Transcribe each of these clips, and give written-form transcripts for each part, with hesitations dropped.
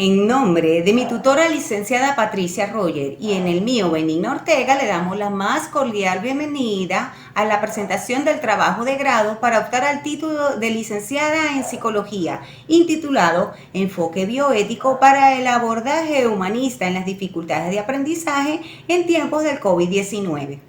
En nombre de mi tutora licenciada Patricia Roger y en el mío Benigno Ortega, le damos la más cordial bienvenida a la presentación del trabajo de grado para optar al título de licenciada en psicología, intitulado Enfoque bioético para el abordaje humanista en las dificultades de aprendizaje en tiempos del COVID-19.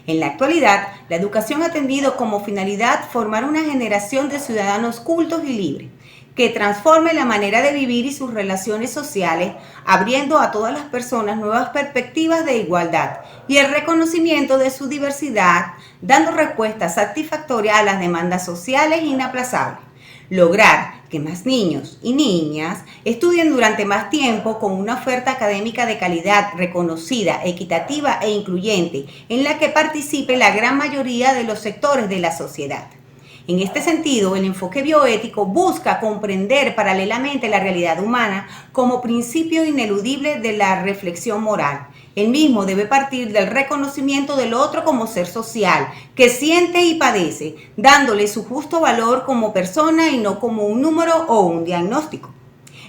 En la actualidad, la educación ha tenido como finalidad formar una generación de ciudadanos cultos y libres, que transforme la manera de vivir y sus relaciones sociales, abriendo a todas las personas nuevas perspectivas de igualdad y el reconocimiento de su diversidad, dando respuestas satisfactorias a las demandas sociales inaplazables. Lograr que más niños y niñas estudien durante más tiempo con una oferta académica de calidad, reconocida, equitativa e incluyente, en la que participe la gran mayoría de los sectores de la sociedad. En este sentido, el enfoque bioético busca comprender paralelamente la realidad humana como principio ineludible de la reflexión moral. El mismo debe partir del reconocimiento del otro como ser social, que siente y padece, dándole su justo valor como persona y no como un número o un diagnóstico.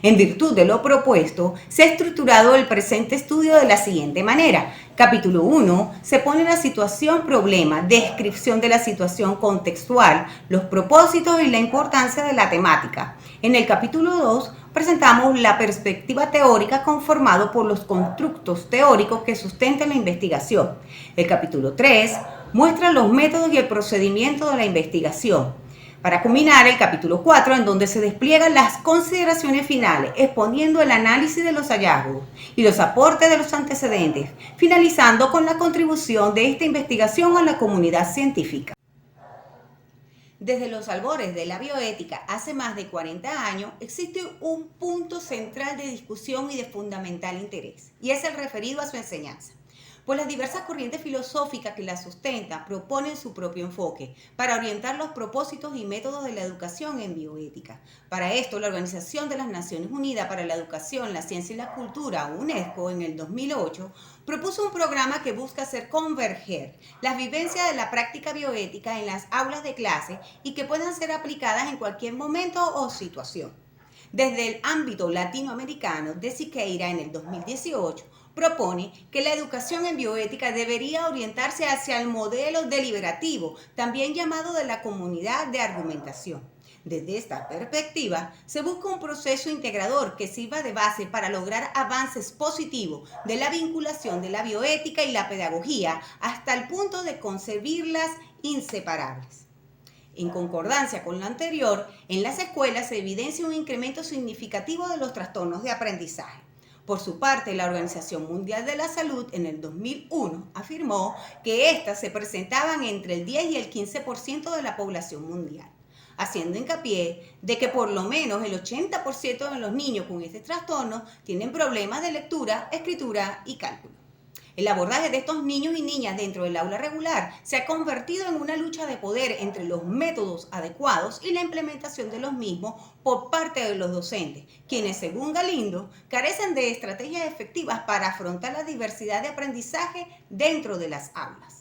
En virtud de lo propuesto, se ha estructurado el presente estudio de la siguiente manera. Capítulo 1 se pone la situación-problema, descripción de la situación contextual, los propósitos y la importancia de la temática. En el capítulo 2 presentamos la perspectiva teórica conformado por los constructos teóricos que sustentan la investigación. El capítulo 3 muestra los métodos y el procedimiento de la investigación, para culminar el capítulo 4, en donde se despliegan las consideraciones finales, exponiendo el análisis de los hallazgos y los aportes de los antecedentes, finalizando con la contribución de esta investigación a la comunidad científica. Desde los albores de la bioética hace más de 40 años existe un punto central de discusión y de fundamental interés, y es el referido a su enseñanza. Pues las diversas corrientes filosóficas que la sustentan proponen su propio enfoque para orientar los propósitos y métodos de la educación en bioética. Para esto, la Organización de las Naciones Unidas para la Educación, la Ciencia y la Cultura, UNESCO, en el 2008, propuso un programa que busca hacer converger las vivencias de la práctica bioética en las aulas de clase y que puedan ser aplicadas en cualquier momento o situación. Desde el ámbito latinoamericano, de Siqueira en el 2018, propone que la educación en bioética debería orientarse hacia el modelo deliberativo, también llamado de la comunidad de argumentación. Desde esta perspectiva, se busca un proceso integrador que sirva de base para lograr avances positivos de la vinculación de la bioética y la pedagogía hasta el punto de concebirlas inseparables. En concordancia con lo anterior, en las escuelas se evidencia un incremento significativo de los trastornos de aprendizaje. Por su parte, la Organización Mundial de la Salud en el 2001 afirmó que éstas se presentaban entre el 10 y el 15% de la población mundial, haciendo hincapié de que por lo menos el 80% de los niños con este trastorno tienen problemas de lectura, escritura y cálculo. El abordaje de estos niños y niñas dentro del aula regular se ha convertido en una lucha de poder entre los métodos adecuados y la implementación de los mismos por parte de los docentes, quienes, según Galindo, carecen de estrategias efectivas para afrontar la diversidad de aprendizaje dentro de las aulas.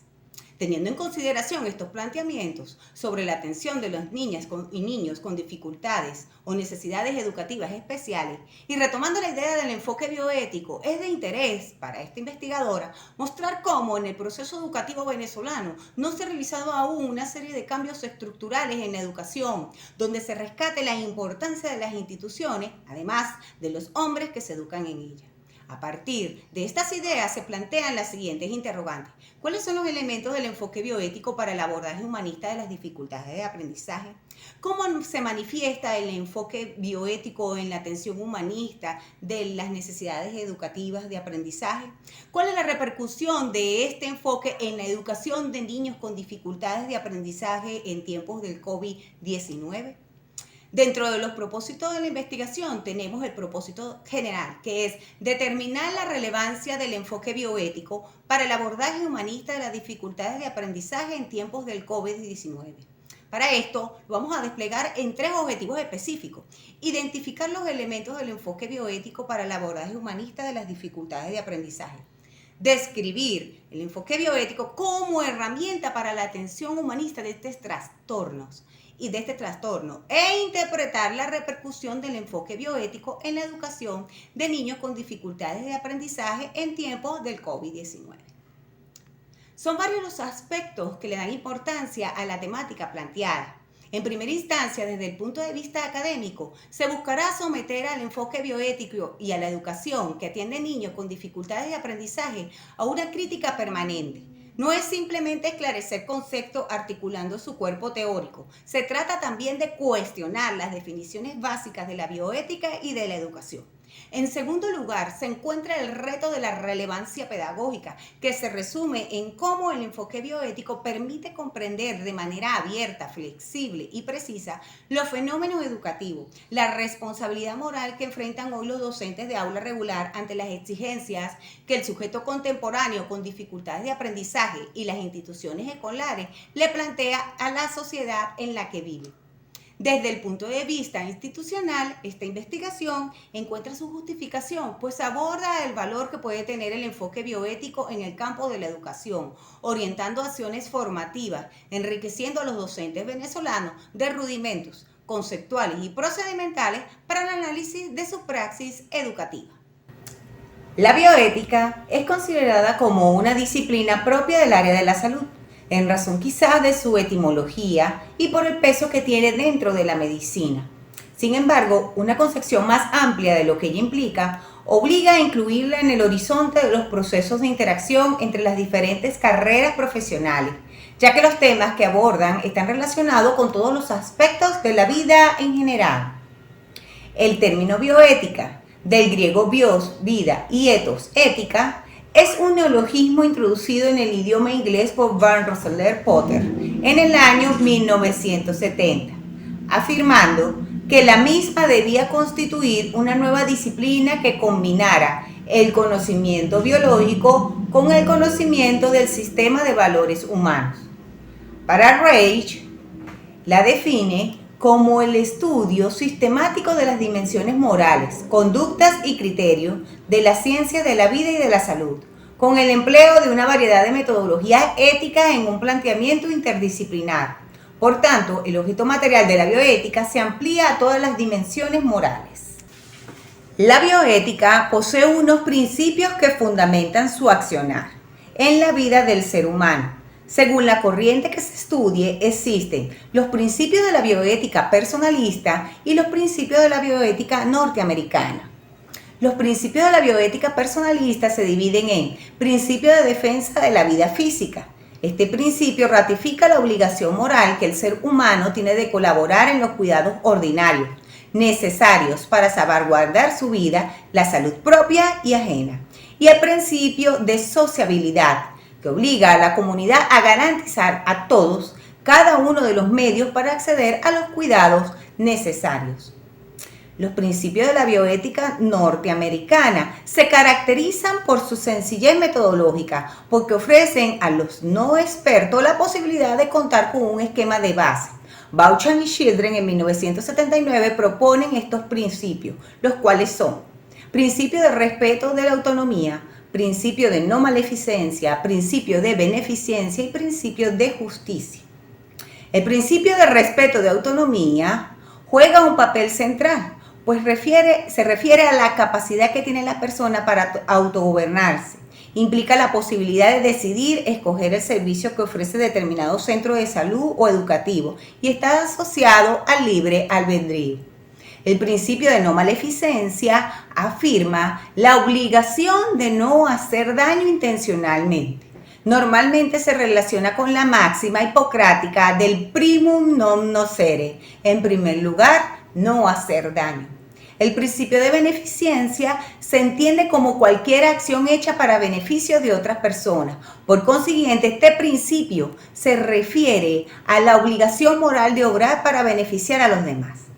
Teniendo en consideración estos planteamientos sobre la atención de las niñas y niños con dificultades o necesidades educativas especiales y retomando la idea del enfoque bioético, es de interés para esta investigadora mostrar cómo en el proceso educativo venezolano no se ha realizado aún una serie de cambios estructurales en la educación, donde se rescate la importancia de las instituciones, además de los hombres que se educan en ellas. A partir de estas ideas se plantean las siguientes interrogantes. ¿Cuáles son los elementos del enfoque bioético para el abordaje humanista de las dificultades de aprendizaje? ¿Cómo se manifiesta el enfoque bioético en la atención humanista de las necesidades educativas de aprendizaje? ¿Cuál es la repercusión de este enfoque en la educación de niños con dificultades de aprendizaje en tiempos del COVID-19? Dentro de los propósitos de la investigación tenemos el propósito general, que es determinar la relevancia del enfoque bioético para el abordaje humanista de las dificultades de aprendizaje en tiempos del COVID-19. Para esto, lo vamos a desplegar en 3 objetivos específicos. Identificar los elementos del enfoque bioético para el abordaje humanista de las dificultades de aprendizaje. Describir el enfoque bioético como herramienta para la atención humanista de estos trastornos y de este trastorno e interpretar la repercusión del enfoque bioético en la educación de niños con dificultades de aprendizaje en tiempos del COVID-19. Son varios los aspectos que le dan importancia a la temática planteada. En primera instancia, desde el punto de vista académico, se buscará someter al enfoque bioético y a la educación que atiende niños con dificultades de aprendizaje a una crítica permanente. No es simplemente esclarecer conceptos articulando su cuerpo teórico. Se trata también de cuestionar las definiciones básicas de la bioética y de la educación. En segundo lugar, se encuentra el reto de la relevancia pedagógica, que se resume en cómo el enfoque bioético permite comprender de manera abierta, flexible y precisa los fenómenos educativos, la responsabilidad moral que enfrentan hoy los docentes de aula regular ante las exigencias que el sujeto contemporáneo con dificultades de aprendizaje y las instituciones escolares le plantea a la sociedad en la que vive. Desde el punto de vista institucional, esta investigación encuentra su justificación, pues aborda el valor que puede tener el enfoque bioético en el campo de la educación, orientando acciones formativas, enriqueciendo a los docentes venezolanos de rudimentos conceptuales y procedimentales para el análisis de su praxis educativa. La bioética es considerada como una disciplina propia del área de la salud, en razón quizás de su etimología y por el peso que tiene dentro de la medicina. Sin embargo, una concepción más amplia de lo que ella implica obliga a incluirla en el horizonte de los procesos de interacción entre las diferentes carreras profesionales, ya que los temas que abordan están relacionados con todos los aspectos de la vida en general. El término bioética, del griego bios, vida, y ethos, ética, es un neologismo introducido en el idioma inglés por Van Rensselaer Potter en el año 1970, afirmando que la misma debía constituir una nueva disciplina que combinara el conocimiento biológico con el conocimiento del sistema de valores humanos. Para Reich, la define como el estudio sistemático de las dimensiones morales, conductas y criterios de la ciencia de la vida y de la salud, con el empleo de una variedad de metodologías éticas en un planteamiento interdisciplinar. Por tanto, el objeto material de la bioética se amplía a todas las dimensiones morales. La bioética posee unos principios que fundamentan su accionar en la vida del ser humano. Según la corriente que se estudie, existen los principios de la bioética personalista y los principios de la bioética norteamericana. Los principios de la bioética personalista se dividen en principio de defensa de la vida física. Este principio ratifica la obligación moral que el ser humano tiene de colaborar en los cuidados ordinarios, necesarios para salvaguardar su vida, la salud propia y ajena. Y el principio de sociabilidad, que obliga a la comunidad a garantizar a todos cada uno de los medios para acceder a los cuidados necesarios. Los principios de la bioética norteamericana se caracterizan por su sencillez metodológica, porque ofrecen a los no expertos la posibilidad de contar con un esquema de base. Bauchan y Children en 1979 proponen estos principios, los cuales son principio de respeto de la autonomía, principio de no maleficencia, principio de beneficencia y principio de justicia. El principio de respeto de autonomía juega un papel central, pues se refiere a la capacidad que tiene la persona para autogobernarse. Implica la posibilidad de decidir escoger el servicio que ofrece determinado centro de salud o educativo y está asociado al libre albedrío. El principio de no maleficencia afirma la obligación de no hacer daño intencionalmente. Normalmente se relaciona con la máxima hipocrática del primum non nocere. En primer lugar, no hacer daño. El principio de beneficencia se entiende como cualquier acción hecha para beneficio de otras personas. Por consiguiente, este principio se refiere a la obligación moral de obrar para beneficiar a los demás.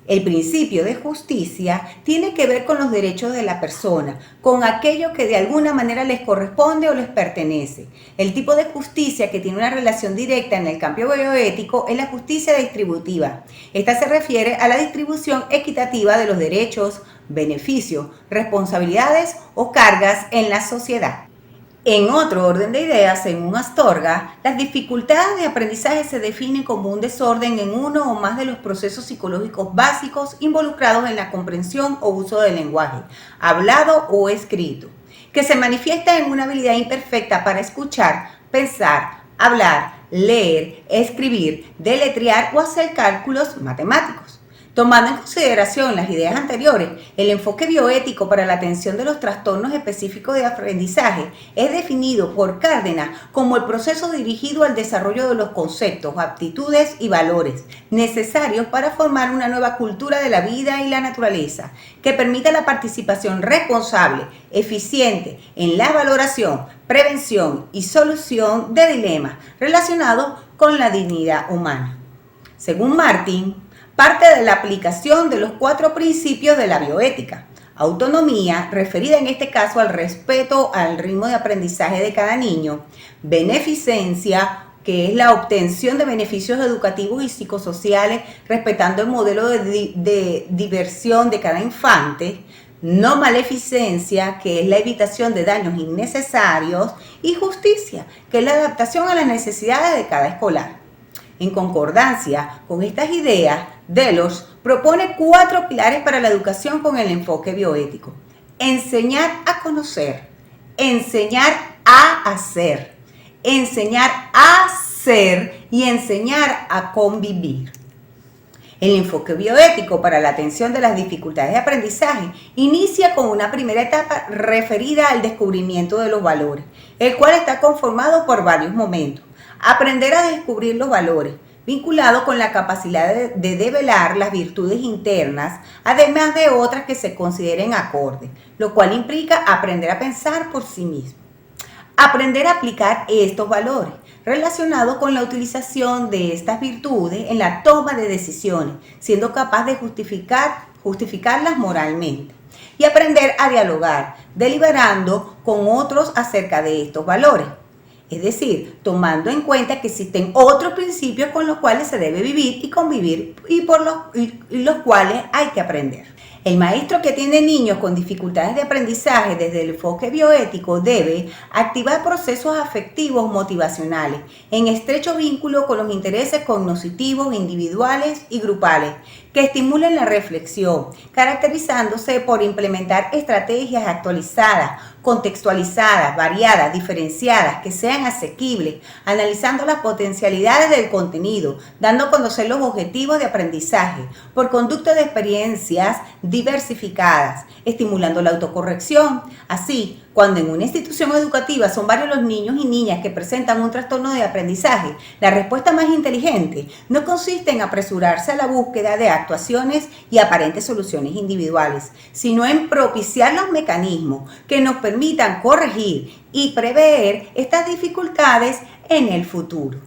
El principio de justicia tiene que ver con los derechos de la persona, con aquello que de alguna manera les corresponde o les pertenece. El tipo de justicia que tiene una relación directa en el campo bioético es la justicia distributiva. Esta se refiere a la distribución equitativa de los derechos, beneficios, responsabilidades o cargas en la sociedad. En otro orden de ideas, según Astorga, las dificultades de aprendizaje se definen como un desorden en uno o más de los procesos psicológicos básicos involucrados en la comprensión o uso del lenguaje, hablado o escrito, que se manifiesta en una habilidad imperfecta para escuchar, pensar, hablar, leer, escribir, deletrear o hacer cálculos matemáticos. Tomando en consideración las ideas anteriores, el enfoque bioético para la atención de los trastornos específicos de aprendizaje es definido por Cárdenas como el proceso dirigido al desarrollo de los conceptos, aptitudes y valores necesarios para formar una nueva cultura de la vida y la naturaleza, que permita la participación responsable, eficiente en la valoración, prevención y solución de dilemas relacionados con la dignidad humana. Según Martin, parte de la aplicación de los 4 principios de la bioética. Autonomía, referida en este caso al respeto al ritmo de aprendizaje de cada niño. Beneficencia, que es la obtención de beneficios educativos y psicosociales respetando el modelo de diversión de cada infante. No maleficencia, que es la evitación de daños innecesarios. Y justicia, que es la adaptación a las necesidades de cada escolar. En concordancia con estas ideas, Delos propone 4 pilares para la educación con el enfoque bioético. Enseñar a conocer, enseñar a hacer, enseñar a ser y enseñar a convivir. El enfoque bioético para la atención de las dificultades de aprendizaje inicia con una primera etapa referida al descubrimiento de los valores, el cual está conformado por varios momentos. Aprender a descubrir los valores, vinculado con la capacidad de develar las virtudes internas, además de otras que se consideren acordes, lo cual implica aprender a pensar por sí mismo. Aprender a aplicar estos valores, relacionados con la utilización de estas virtudes en la toma de decisiones, siendo capaz de justificarlas moralmente. Y aprender a dialogar, deliberando con otros acerca de estos valores. Es decir, tomando en cuenta que existen otros principios con los cuales se debe vivir y convivir y por los cuales hay que aprender. El maestro que tiene niños con dificultades de aprendizaje desde el enfoque bioético debe activar procesos afectivos motivacionales en estrecho vínculo con los intereses cognitivos individuales y grupales que estimulen la reflexión, caracterizándose por implementar estrategias actualizadas, contextualizadas, variadas, diferenciadas, que sean asequibles, analizando las potencialidades del contenido, dando a conocer los objetivos de aprendizaje, por conducto de experiencias diversificadas, estimulando la autocorrección. Así, cuando en una institución educativa son varios los niños y niñas que presentan un trastorno de aprendizaje, la respuesta más inteligente no consiste en apresurarse a la búsqueda de actuaciones y aparentes soluciones individuales, sino en propiciar los mecanismos que nos permitan corregir y prever estas dificultades en el futuro.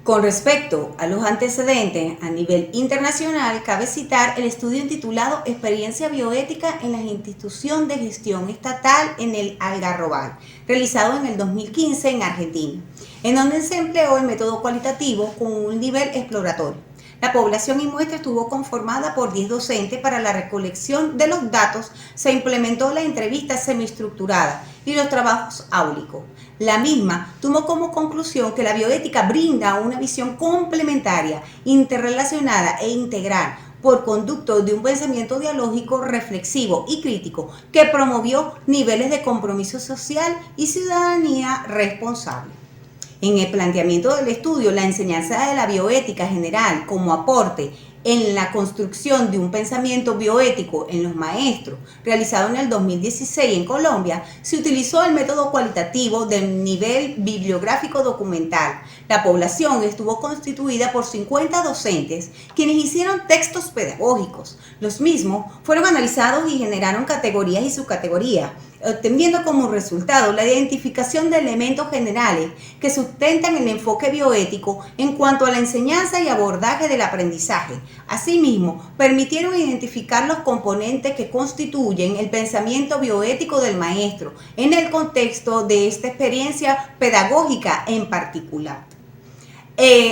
Con respecto a los antecedentes a nivel internacional, cabe citar el estudio intitulado Experiencia bioética en la institución de gestión estatal en el Algarrobal, realizado en el 2015 en Argentina, en donde se empleó el método cualitativo con un nivel exploratorio. La población y muestra estuvo conformada por 10 docentes. Para la recolección de los datos se implementó la entrevista semiestructurada y los trabajos áulicos. La misma tuvo como conclusión que la bioética brinda una visión complementaria, interrelacionada e integral por conducto de un pensamiento dialógico, reflexivo y crítico que promovió niveles de compromiso social y ciudadanía responsable. En el planteamiento del estudio, la enseñanza de la bioética general como aporte en la construcción de un pensamiento bioético en los maestros, realizado en el 2016 en Colombia, se utilizó el método cualitativo del nivel bibliográfico documental. La población estuvo constituida por 50 docentes, quienes hicieron textos pedagógicos. Los mismos fueron analizados y generaron categorías y subcategorías, obteniendo como resultado la identificación de elementos generales que sustentan el enfoque bioético en cuanto a la enseñanza y abordaje del aprendizaje. Asimismo, permitieron identificar los componentes que constituyen el pensamiento bioético del maestro en el contexto de esta experiencia pedagógica en particular.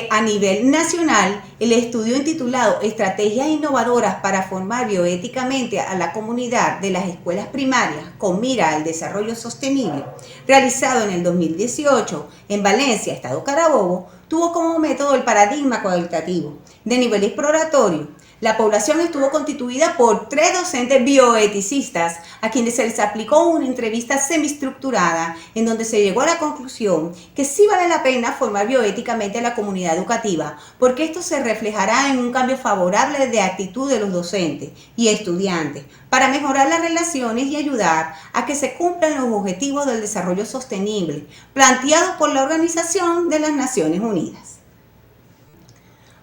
A nivel nacional, el estudio intitulado Estrategias innovadoras para formar bioéticamente a la comunidad de las escuelas primarias con mira al desarrollo sostenible, realizado en el 2018 en Valencia, Estado Carabobo, tuvo como método el paradigma cualitativo de nivel exploratorio. La población estuvo constituida por 3 docentes bioeticistas a quienes se les aplicó una entrevista semiestructurada en donde se llegó a la conclusión que sí vale la pena formar bioéticamente a la comunidad educativa porque esto se reflejará en un cambio favorable de actitud de los docentes y estudiantes para mejorar las relaciones y ayudar a que se cumplan los objetivos del desarrollo sostenible planteados por la Organización de las Naciones Unidas.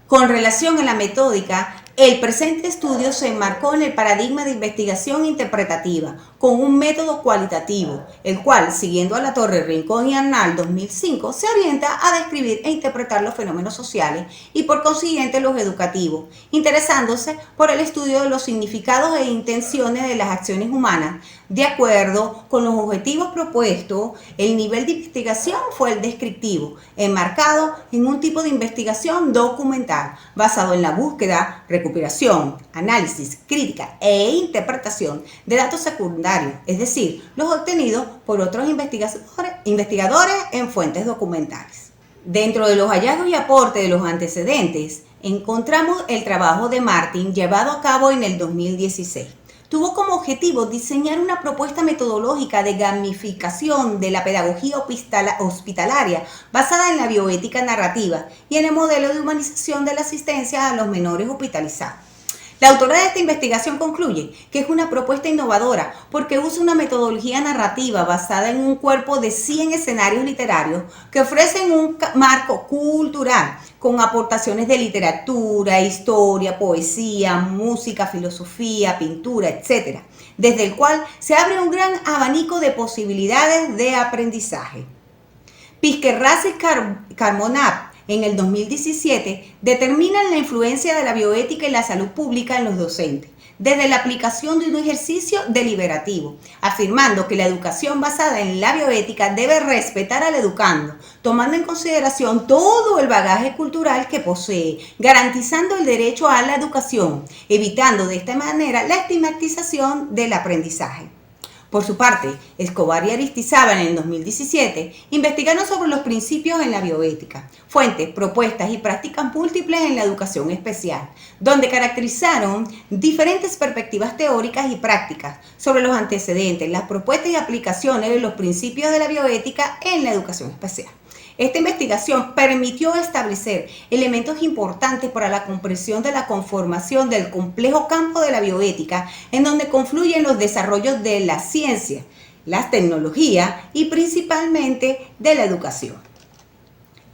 Con relación a la metódica, el presente estudio se enmarcó en el paradigma de investigación interpretativa con un método cualitativo, el cual, siguiendo a la Torre Rincón y Arnal 2005, se orienta a describir e interpretar los fenómenos sociales y por consiguiente los educativos, interesándose por el estudio de los significados e intenciones de las acciones humanas. De acuerdo con los objetivos propuestos, el nivel de investigación fue el descriptivo, enmarcado en un tipo de investigación documental, basado en la búsqueda, recuperación, análisis, crítica e interpretación de datos secundarios, es decir, los obtenidos por otros investigadores en fuentes documentales. Dentro de los hallazgos y aportes de los antecedentes, encontramos el trabajo de Martin llevado a cabo en el 2016. Tuvo como objetivo diseñar una propuesta metodológica de gamificación de la pedagogía hospitalaria basada en la bioética narrativa y en el modelo de humanización de la asistencia a los menores hospitalizados. La autora de esta investigación concluye que es una propuesta innovadora porque usa una metodología narrativa basada en un cuerpo de 100 escenarios literarios que ofrecen un marco cultural con aportaciones de literatura, historia, poesía, música, filosofía, pintura, etc., desde el cual se abre un gran abanico de posibilidades de aprendizaje. Pisquerras y Carmonat en el 2017 determinan la influencia de la bioética y la salud pública en los docentes, desde la aplicación de un ejercicio deliberativo, afirmando que la educación basada en la bioética debe respetar al educando, tomando en consideración todo el bagaje cultural que posee, garantizando el derecho a la educación, evitando de esta manera la estigmatización del aprendizaje. Por su parte, Escobar y Aristizábal en el 2017 investigaron sobre los principios en la bioética, fuentes, propuestas y prácticas múltiples en la educación especial, donde caracterizaron diferentes perspectivas teóricas y prácticas sobre los antecedentes, las propuestas y aplicaciones de los principios de la bioética en la educación especial. Esta investigación permitió establecer elementos importantes para la comprensión de la conformación del complejo campo de la bioética, en donde confluyen los desarrollos de la ciencia, las tecnologías y principalmente de la educación.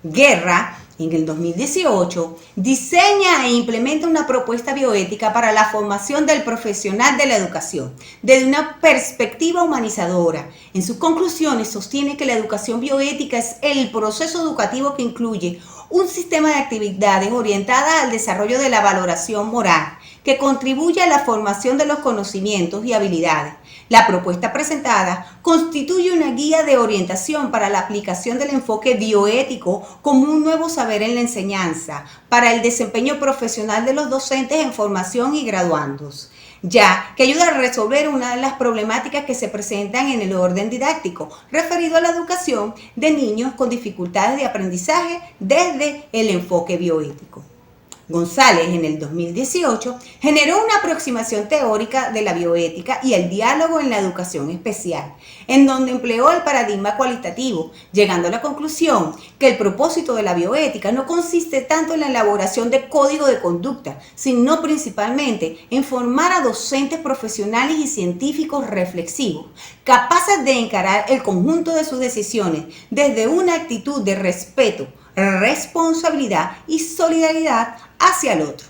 Guerra, en el 2018, diseña e implementa una propuesta bioética para la formación del profesional de la educación, desde una perspectiva humanizadora. En sus conclusiones sostiene que la educación bioética es el proceso educativo que incluye un sistema de actividades orientadas al desarrollo de la valoración moral, que contribuye a la formación de los conocimientos y habilidades. La propuesta presentada constituye una guía de orientación para la aplicación del enfoque bioético como un nuevo saber en la enseñanza para el desempeño profesional de los docentes en formación y graduandos, ya que ayuda a resolver una de las problemáticas que se presentan en el orden didáctico referido a la educación de niños con dificultades de aprendizaje desde el enfoque bioético. González, en el 2018, generó una aproximación teórica de la bioética y el diálogo en la educación especial, en donde empleó el paradigma cualitativo, llegando a la conclusión que el propósito de la bioética no consiste tanto en la elaboración de código de conducta, sino principalmente en formar a docentes profesionales y científicos reflexivos, capaces de encarar el conjunto de sus decisiones desde una actitud de respeto, responsabilidad y solidaridad hacia el otro.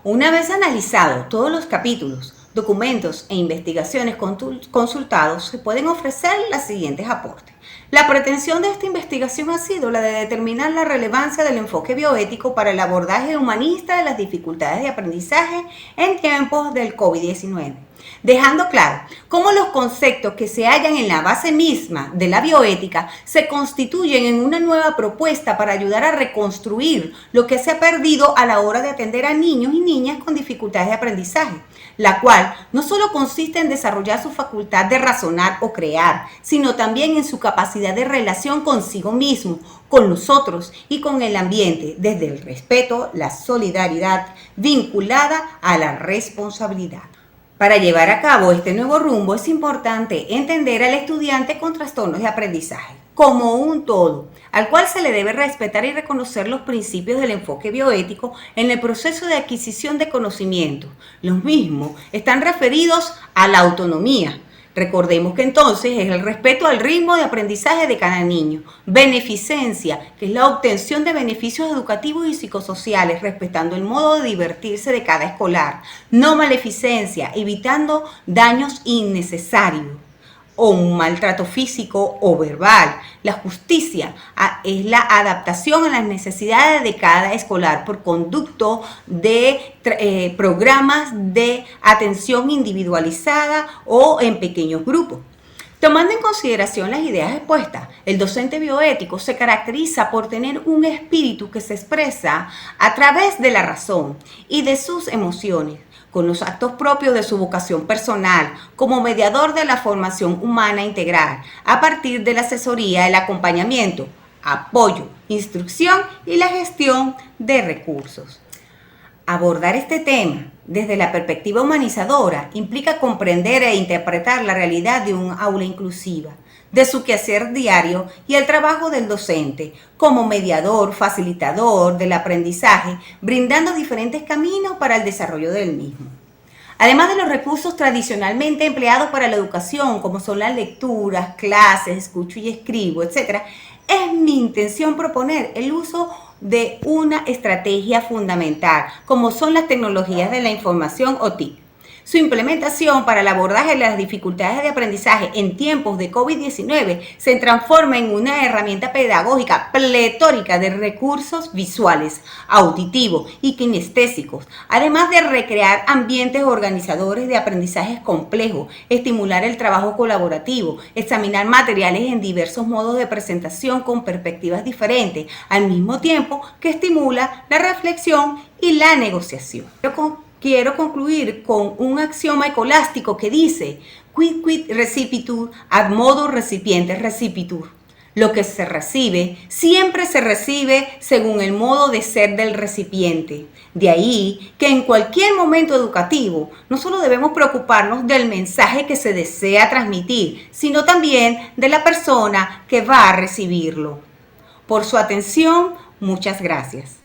Una vez analizados todos los capítulos, documentos e investigaciones consultados, se pueden ofrecer los siguientes aportes. La pretensión de esta investigación ha sido la de determinar la relevancia del enfoque bioético para el abordaje humanista de las dificultades de aprendizaje en tiempos del COVID-19. dejando claro cómo los conceptos que se hallan en la base misma de la bioética se constituyen en una nueva propuesta para ayudar a reconstruir lo que se ha perdido a la hora de atender a niños y niñas con dificultades de aprendizaje, la cual no solo consiste en desarrollar su facultad de razonar o crear, sino también en su capacidad de relación consigo mismo, con nosotros y con el ambiente, desde el respeto, la solidaridad vinculada a la responsabilidad. Para llevar a cabo este nuevo rumbo es importante entender al estudiante con trastornos de aprendizaje como un todo, al cual se le debe respetar y reconocer los principios del enfoque bioético en el proceso de adquisición de conocimiento. Los mismos están referidos a la autonomía. Recordemos que entonces es el respeto al ritmo de aprendizaje de cada niño. Beneficencia, que es la obtención de beneficios educativos y psicosociales, respetando el modo de divertirse de cada escolar. No maleficencia, evitando daños innecesarios o un maltrato físico o verbal. La justicia es la adaptación a las necesidades de cada escolar por conducto de programas de atención individualizada o en pequeños grupos. Tomando en consideración las ideas expuestas, el docente bioético se caracteriza por tener un espíritu que se expresa a través de la razón y de sus emociones, con los actos propios de su vocación personal, como mediador de la formación humana integral, a partir de la asesoría, el acompañamiento, apoyo, instrucción y la gestión de recursos. Abordar este tema desde la perspectiva humanizadora implica comprender e interpretar la realidad de un aula inclusiva, de su quehacer diario y el trabajo del docente como mediador, facilitador del aprendizaje, brindando diferentes caminos para el desarrollo del mismo. Además de los recursos tradicionalmente empleados para la educación, como son las lecturas, clases, escucho y escribo, etc., es mi intención proponer el uso de una estrategia fundamental, como son las tecnologías de la información o TIC. Su implementación para el abordaje de las dificultades de aprendizaje en tiempos de COVID-19 se transforma en una herramienta pedagógica pletórica de recursos visuales, auditivos y kinestésicos, además de recrear ambientes organizadores de aprendizajes complejos, estimular el trabajo colaborativo, examinar materiales en diversos modos de presentación con perspectivas diferentes, al mismo tiempo que estimula la reflexión y la negociación. Quiero concluir con un axioma escolástico que dice quid recipitur ad modo recipientes recipitur. Lo que se recibe siempre se recibe según el modo de ser del recipiente. De ahí que en cualquier momento educativo no solo debemos preocuparnos del mensaje que se desea transmitir, sino también de la persona que va a recibirlo. Por su atención, muchas gracias.